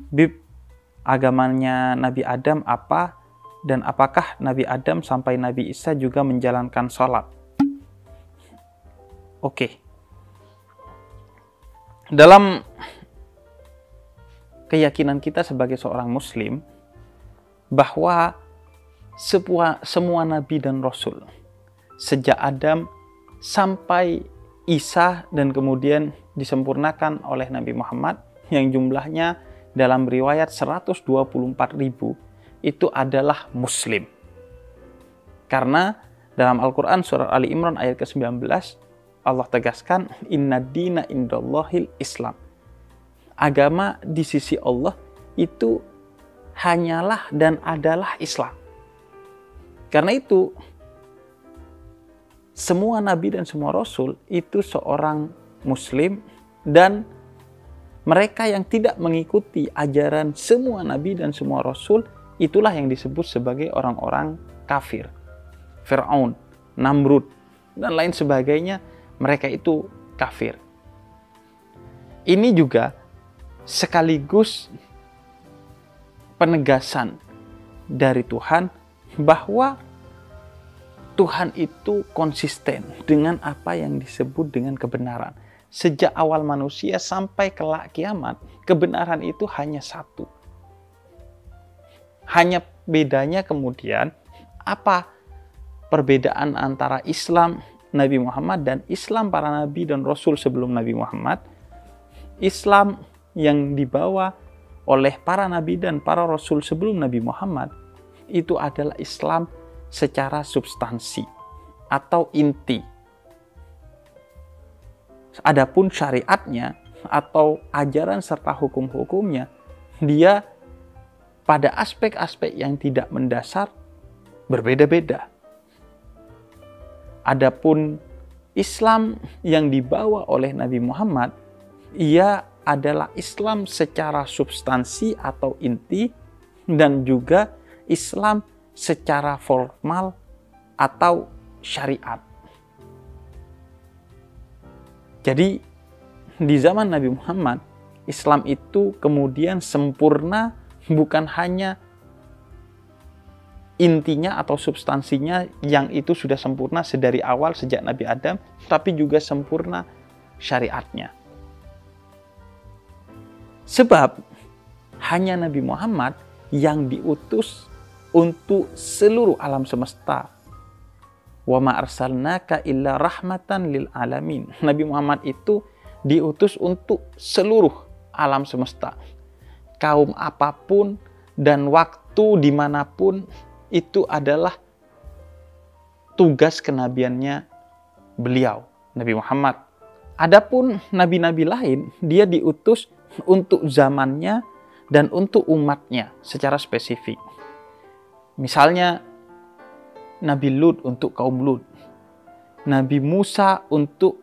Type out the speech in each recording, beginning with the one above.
Bib, agamanya Nabi Adam apa, dan apakah Nabi Adam sampai Nabi Isa juga menjalankan sholat? Oke. Dalam keyakinan kita sebagai seorang muslim, bahwa semua nabi dan rasul sejak Adam sampai Isa dan kemudian disempurnakan oleh Nabi Muhammad yang jumlahnya dalam riwayat 124.000 itu adalah muslim. Karena dalam Al-Quran surat Ali Imran ayat ke-19 Allah tegaskan, inna dina indallahil Islam. Agama di sisi Allah itu hanyalah dan adalah Islam. Karena itu semua nabi dan semua rasul itu seorang muslim, dan mereka yang tidak mengikuti ajaran semua nabi dan semua rasul itulah yang disebut sebagai orang-orang kafir. Fir'aun, Namrud, dan lain sebagainya, mereka itu kafir. Ini juga sekaligus penegasan dari Tuhan bahwa Tuhan itu konsisten dengan apa yang disebut dengan kebenaran. Sejak awal manusia sampai kelak kiamat, kebenaran itu hanya satu. Hanya bedanya kemudian, apa perbedaan antara Islam Nabi Muhammad dan Islam para nabi dan rasul sebelum Nabi Muhammad? Islam yang dibawa oleh para nabi dan para rasul sebelum Nabi Muhammad itu adalah Islam secara substansi atau inti. Adapun syariatnya atau ajaran serta hukum-hukumnya, dia pada aspek-aspek yang tidak mendasar berbeda-beda. Adapun Islam yang dibawa oleh Nabi Muhammad, ia adalah Islam secara substansi atau inti, dan juga Islam secara formal atau syariat. Jadi di zaman Nabi Muhammad, Islam itu kemudian sempurna bukan hanya intinya atau substansinya yang itu sudah sempurna sedari awal sejak Nabi Adam, tapi juga sempurna syariatnya. Sebab hanya Nabi Muhammad yang diutus untuk seluruh alam semesta. Wa ma arsalnaka illa rahmatan lil alamin. Nabi Muhammad itu diutus untuk seluruh alam semesta. Kaum apapun dan waktu dimanapun, itu adalah tugas kenabiannya beliau, Nabi Muhammad. Adapun nabi-nabi lain, dia diutus untuk zamannya dan untuk umatnya secara spesifik. Misalnya Nabi Lut untuk kaum Lut, Nabi Musa untuk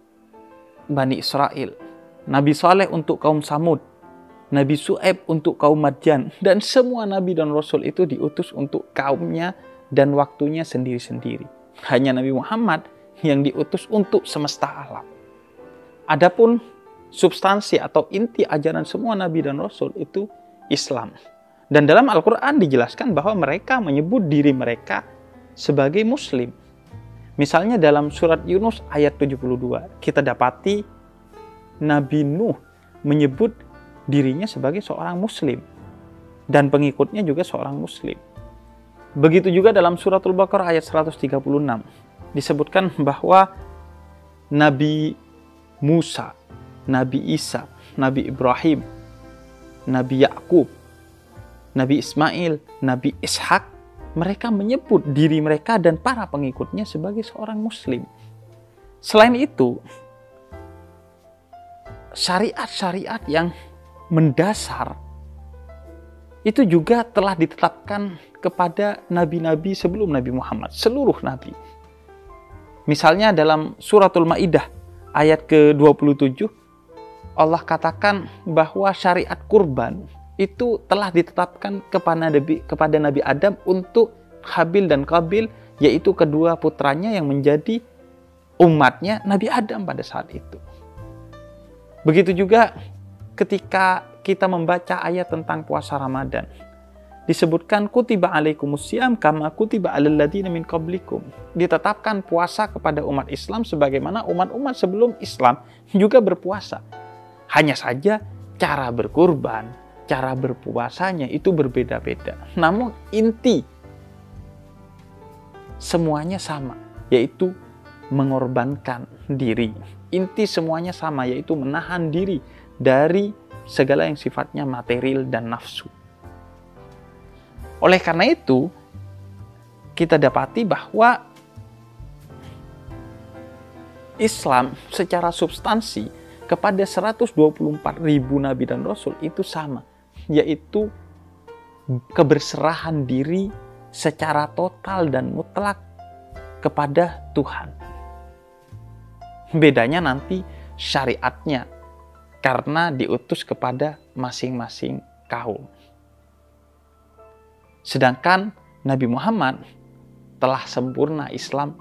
Bani Israel, Nabi Saleh untuk kaum Samud, Nabi Syuaib untuk kaum Madyan, dan semua nabi dan rasul itu diutus untuk kaumnya dan waktunya sendiri-sendiri. Hanya Nabi Muhammad yang diutus untuk semesta alam. Adapun substansi atau inti ajaran semua nabi dan rasul itu Islam. Dan dalam Al-Quran dijelaskan bahwa mereka menyebut diri mereka sebagai muslim. Misalnya dalam surat Yunus ayat 72, kita dapati Nabi Nuh menyebut dirinya sebagai seorang muslim. Dan pengikutnya juga seorang muslim. Begitu juga dalam surat Al-Baqarah ayat 136, disebutkan bahwa Nabi Musa, Nabi Isa, Nabi Ibrahim, Nabi Yakub, Nabi Ismail, Nabi Ishak, mereka menyebut diri mereka dan para pengikutnya sebagai seorang muslim. Selain itu, syariat-syariat yang mendasar itu juga telah ditetapkan kepada nabi-nabi sebelum Nabi Muhammad, seluruh nabi. Misalnya dalam suratul Maidah ayat ke-27, Allah katakan bahwa syariat kurban itu telah ditetapkan kepada Nabi Adam untuk Habil dan Qabil, yaitu kedua putranya yang menjadi umatnya Nabi Adam pada saat itu. Begitu juga ketika kita membaca ayat tentang puasa Ramadan, disebutkan kutiba alaikumusiyam kama kutiba alal ladzina min qablikum. Ditetapkan puasa kepada umat Islam sebagaimana umat-umat sebelum Islam juga berpuasa. Hanya saja cara berkurban, cara berpuasanya itu berbeda-beda. Namun inti semuanya sama, yaitu mengorbankan diri. Inti semuanya sama, yaitu menahan diri dari segala yang sifatnya material dan nafsu. Oleh karena itu, kita dapati bahwa Islam secara substansi kepada 124.000 nabi dan rasul itu sama, yaitu keberserahan diri secara total dan mutlak kepada Tuhan. Bedanya nanti syariatnya, karena diutus kepada masing-masing kaum. Sedangkan Nabi Muhammad telah sempurna Islam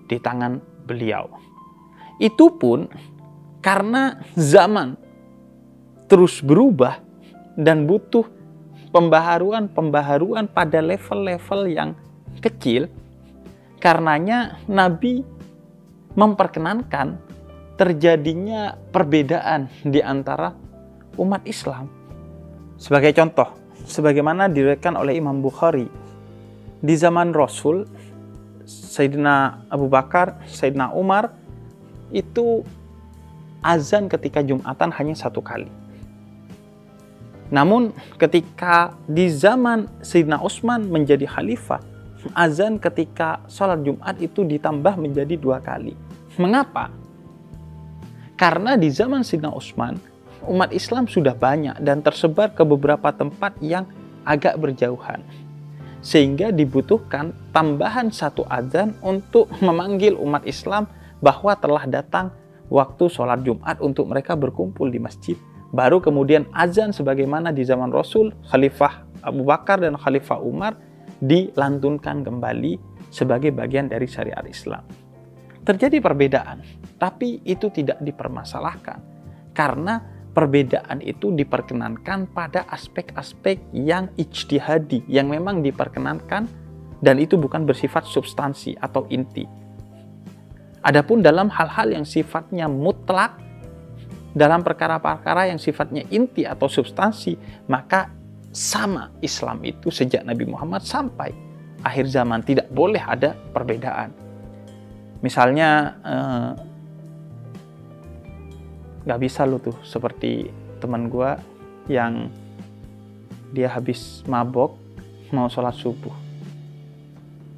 di tangan beliau. Itu pun karena zaman terus berubah dan butuh pembaharuan pada level-level yang kecil. Karenanya Nabi memperkenankan terjadinya perbedaan di antara umat Islam. Sebagai contoh, sebagaimana diriwayatkan oleh Imam Bukhari, di zaman Rasul, Sayyidina Abu Bakar, Sayyidina Umar, itu azan ketika Jumatan hanya 1 kali. Namun ketika di zaman Sayyidina Utsman menjadi khalifah, azan ketika sholat Jumat itu ditambah menjadi 2 kali. Mengapa? Karena di zaman Sayyidina Utsman, umat Islam sudah banyak dan tersebar ke beberapa tempat yang agak berjauhan. Sehingga dibutuhkan tambahan 1 azan untuk memanggil umat Islam bahwa telah datang waktu sholat Jumat untuk mereka berkumpul di masjid. Baru kemudian azan sebagaimana di zaman Rasul, Khalifah Abu Bakar dan Khalifah Umar dilantunkan kembali sebagai bagian dari syariat Islam. Terjadi perbedaan, tapi itu tidak dipermasalahkan. Karena perbedaan itu diperkenankan pada aspek-aspek yang ijtihadi, yang memang diperkenankan, dan itu bukan bersifat substansi atau inti. Adapun dalam hal-hal yang sifatnya mutlak, dalam perkara-perkara yang sifatnya inti atau substansi, maka sama Islam itu sejak Nabi Muhammad sampai akhir zaman, tidak boleh ada perbedaan. Misalnya gak bisa lo tuh seperti teman gue yang dia habis mabok mau sholat subuh.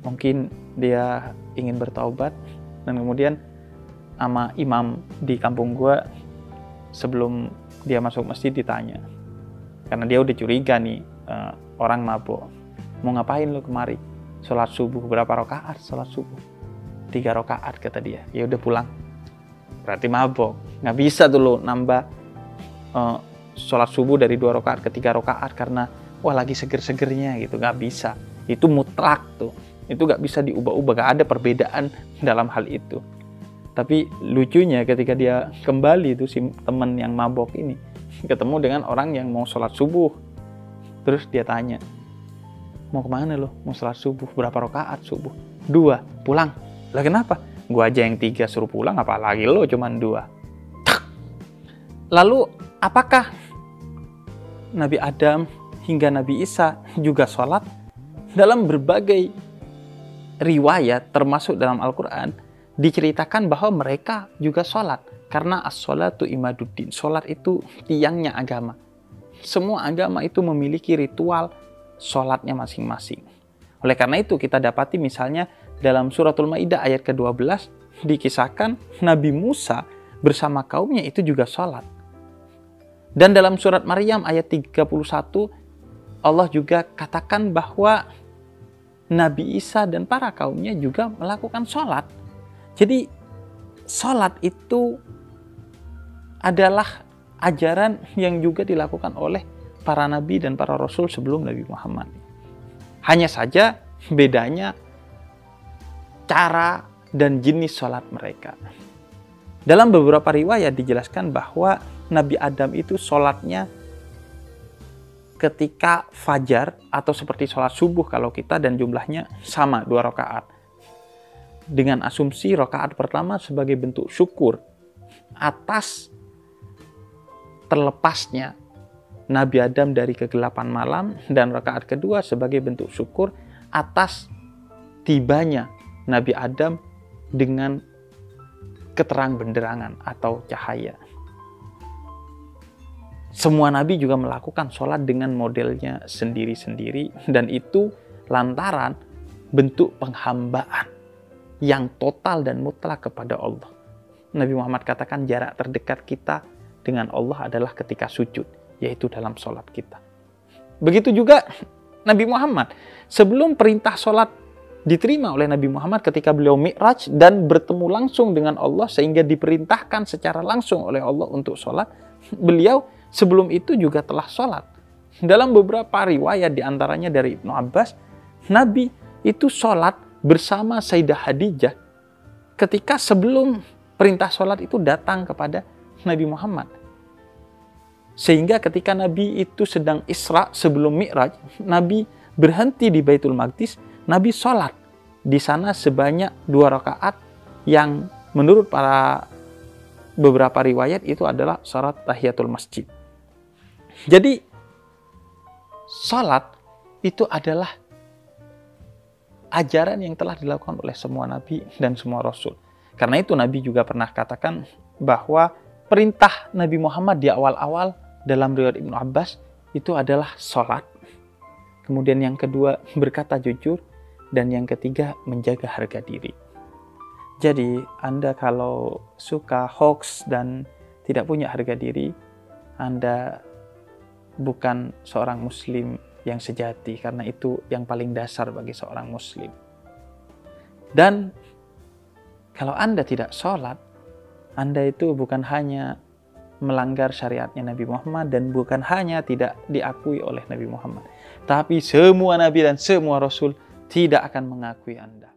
Mungkin dia ingin bertaubat dan kemudian sama imam di kampung gue sebelum dia masuk masjid ditanya, karena dia udah curiga nih orang mabok, mau ngapain lo kemari? Sholat subuh. Berapa rakaat sholat subuh? 3 rakaat kata dia. Ya udah pulang. Berarti mabok. Nggak bisa tuh lo nambah sholat subuh dari 2 rakaat ke 3 rakaat karena wah lagi seger-segernya gitu. Nggak bisa. Itu mutlak tuh. Itu nggak bisa diubah-ubah. Nggak ada perbedaan dalam hal itu. Tapi lucunya ketika dia kembali tuh si teman yang mabok ini ketemu dengan orang yang mau sholat subuh. Terus dia tanya, mau kemana lo? Mau sholat subuh. Berapa rakaat subuh? 2. Pulang. Lah kenapa? Gua aja yang 3 suruh pulang, apalagi lo cuman 2. Lalu apakah Nabi Adam hingga Nabi Isa juga sholat? Dalam berbagai riwayat termasuk dalam Al-Quran diceritakan bahwa mereka juga sholat. Karena as-sholatu imaduddin. Sholat itu tiangnya agama. Semua agama itu memiliki ritual sholatnya masing-masing. Oleh karena itu kita dapati misalnya dalam suratul Maidah ayat ke-12 dikisahkan Nabi Musa bersama kaumnya itu juga sholat. Dan dalam surat Maryam ayat 31 Allah juga katakan bahwa Nabi Isa dan para kaumnya juga melakukan sholat. Jadi sholat itu adalah ajaran yang juga dilakukan oleh para nabi dan para rasul sebelum Nabi Muhammad. Hanya saja bedanya cara dan jenis sholat mereka. Dalam beberapa riwayat dijelaskan bahwa Nabi Adam itu sholatnya ketika fajar atau seperti sholat subuh kalau kita, dan jumlahnya sama 2 rakaat. Dengan asumsi rakaat pertama sebagai bentuk syukur atas terlepasnya Nabi Adam dari kegelapan malam, dan rakaat kedua sebagai bentuk syukur atas tibanya Nabi Adam dengan keterang benderangan atau cahaya. Semua nabi juga melakukan sholat dengan modelnya sendiri-sendiri, dan itu lantaran bentuk penghambaan yang total dan mutlak kepada Allah. Nabi Muhammad katakan jarak terdekat kita dengan Allah adalah ketika sujud, yaitu dalam sholat kita. Begitu juga Nabi Muhammad. Sebelum perintah sholat diterima oleh Nabi Muhammad ketika beliau mi'raj dan bertemu langsung dengan Allah sehingga diperintahkan secara langsung oleh Allah untuk sholat, beliau sebelum itu juga telah sholat. Dalam beberapa riwayat diantaranya dari Ibnu Abbas, Nabi itu sholat bersama Sayyidah Khadijah ketika sebelum perintah sholat itu datang kepada Nabi Muhammad. Sehingga ketika Nabi itu sedang Isra sebelum Mi'raj, Nabi berhenti di Baitul Maqdis, Nabi sholat di sana sebanyak 2 rakaat yang menurut para beberapa riwayat itu adalah sholat tahiyatul masjid. Jadi sholat itu adalah ajaran yang telah dilakukan oleh semua nabi dan semua rasul. Karena itu Nabi juga pernah katakan bahwa perintah Nabi Muhammad di awal-awal dalam riwayat Ibnu Abbas itu adalah sholat. Kemudian yang kedua berkata jujur, dan yang ketiga menjaga harga diri. Jadi Anda kalau suka hoax dan tidak punya harga diri, Anda bukan seorang muslim yang sejati, karena itu yang paling dasar bagi seorang muslim. Dan kalau Anda tidak sholat, Anda itu bukan hanya melanggar syariatnya Nabi Muhammad, dan bukan hanya tidak diakui oleh Nabi Muhammad, tapi semua nabi dan semua rasul tidak akan mengakui Anda.